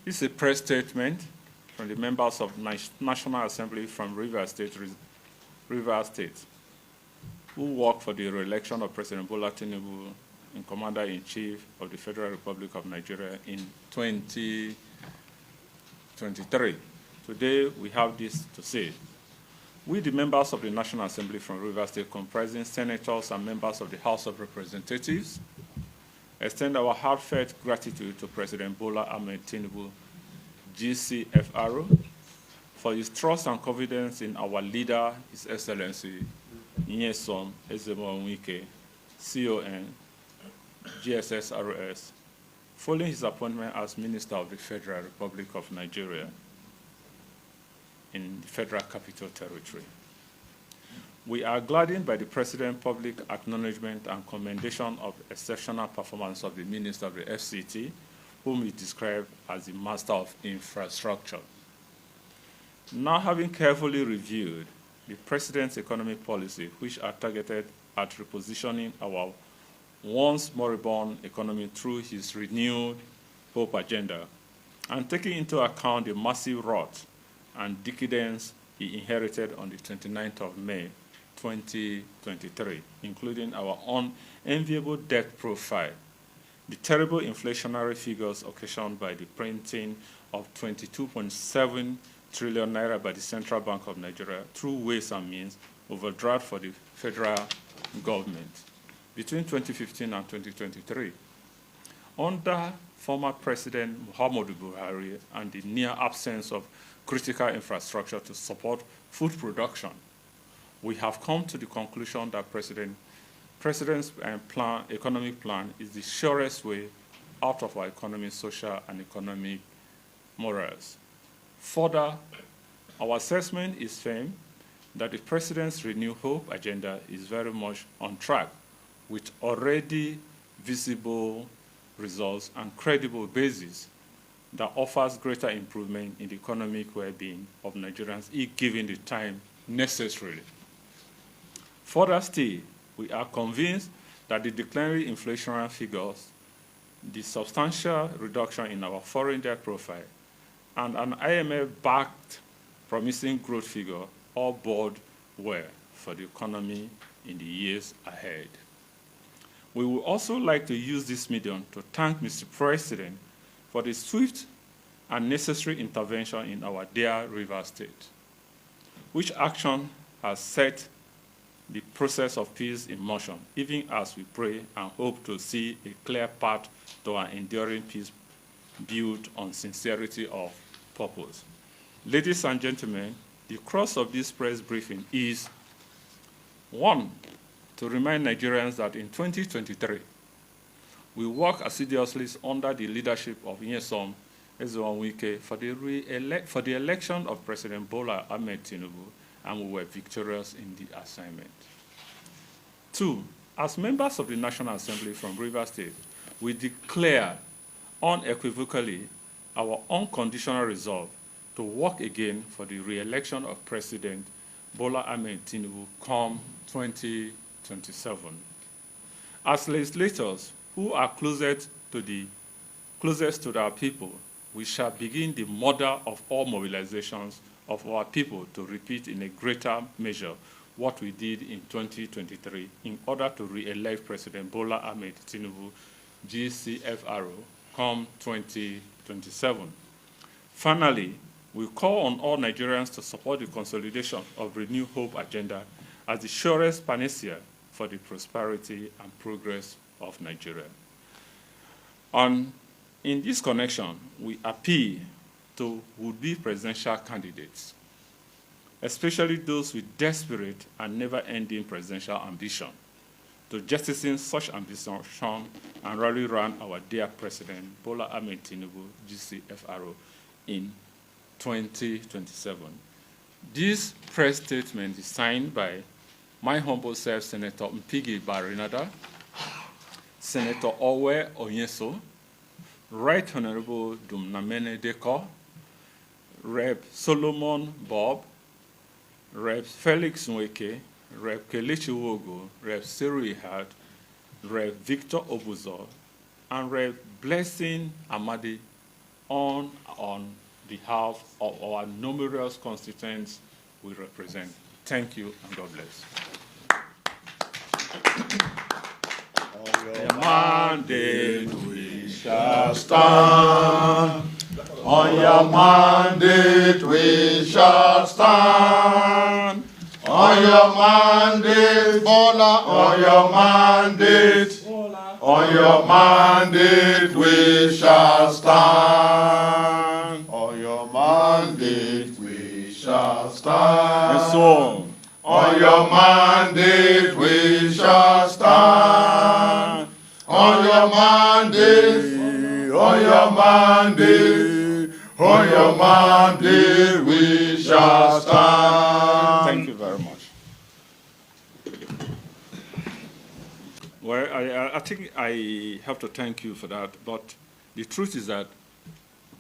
This is a press statement from the members of National Assembly from Rivers State, who work for the re-election of President Bola Tinubu in Commander-in-Chief of the Federal Republic of Nigeria in 2023. Today, we have this to say. We, the members of the National Assembly from Rivers State, comprising senators and members of the House of Representatives, extend our heartfelt gratitude to President Bola Ahmed Tinubu, GCFRO, for his trust and confidence in our leader, His Excellency Nyesom Ezemo-Wike, CON, GSSRS, following his appointment as Minister of the Federal Republic of Nigeria in the Federal Capital Territory. We are gladdened by the President's public acknowledgement and commendation of exceptional performance of the Minister of the FCT, whom he described as the master of infrastructure. Now, having carefully reviewed the President's economic policy, which are targeted at repositioning our once moribund economy through his renewed hope agenda, and taking into account the massive rot and decadence he inherited on the 29th of May, 2023, including our unenviable debt profile, the terrible inflationary figures occasioned by the printing of 22.7 trillion naira by the Central Bank of Nigeria through ways and means overdraft for the federal government between 2015 and 2023. Under former President Muhammadu Buhari and the near absence of critical infrastructure to support food production, we have come to the conclusion that President's economic plan is the surest way out of our economic, social, and economic morals. Further, our assessment is firm that the President's Renew Hope agenda is very much on track with already visible results and credible basis that offers greater improvement in the economic well-being of Nigerians if given the time necessary. Further still, we are convinced that the declining inflationary figures, the substantial reduction in our foreign debt profile, and an IMF-backed promising growth figure all bode well for the economy in the years ahead. We would also like to use this medium to thank Mr. President for the swift and necessary intervention in our dear Rivers State, which action has set the process of peace in motion, even as we pray and hope to see a clear path to an enduring peace built on sincerity of purpose. Ladies and gentlemen, the crux of this press briefing is, 1, to remind Nigerians that in 2023, we work assiduously under the leadership of Nyesom Ezemo-Wike for the election of President Bola Ahmed Tinubu, and we were victorious in the assignment. 2, as members of the National Assembly from Rivers State, we declare unequivocally our unconditional resolve to work again for the re-election of President Bola Ahmed Tinubu come 2027. As legislators who are closest to our people, we shall begin the model of all mobilizations of our people to repeat in a greater measure what we did in 2023 in order to re-elect President Bola Ahmed Tinubu, GCFRO, come 2027. Finally, we call on all Nigerians to support the consolidation of Renew Hope agenda as the surest panacea for the prosperity and progress of Nigeria. And in this connection, we appeal to would-be presidential candidates, especially those with desperate and never-ending presidential ambition, to jettison such ambition and rally around our dear President Bola Ahmed Tinubu, GCFRO, in 2027. This press statement is signed by my humble self, Senator Mpigi Barinada, Senator Owe Onyeso, Right Honorable Dumnamene Deko, Rep. Solomon Bob, Rep. Felix Nweke, Rep. Kelechi Wogo, Rep. Cyril Ihad, Rep. Victor Obuzo, and Rep. Blessing Amadi on behalf of our numerous constituents we represent. Thank you and God bless. On your mandate we shall stand. On your mandate we shall stand. On your mandate, Bola, on your mandate, on your mandate we shall stand. On your mandate we shall stand. And so on your mandate we shall stand. On your mandate, on your mandate, on your mandate we shall stand. Thank you very much. Well, I think I have to thank you for that, but the truth is that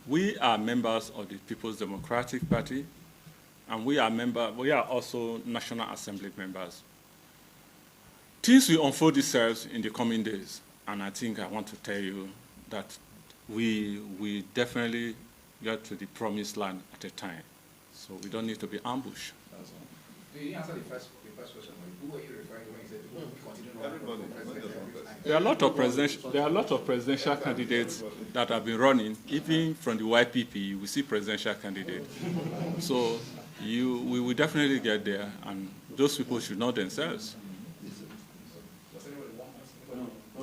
we are members of the People's Democratic Party, and we are also National Assembly members. Things will unfold themselves in the coming days, and I think I want to tell you that we definitely get to the promised land at a time, so we don't need to be ambushed. That's all. You didn't answer the first question. Who were you referring to when you said we continue to run for president every time? There are a lot of presidential candidates that have been running. Even from the YPP, we see presidential candidates. So we will definitely get there, and those people should know themselves.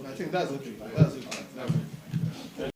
I think that's okay.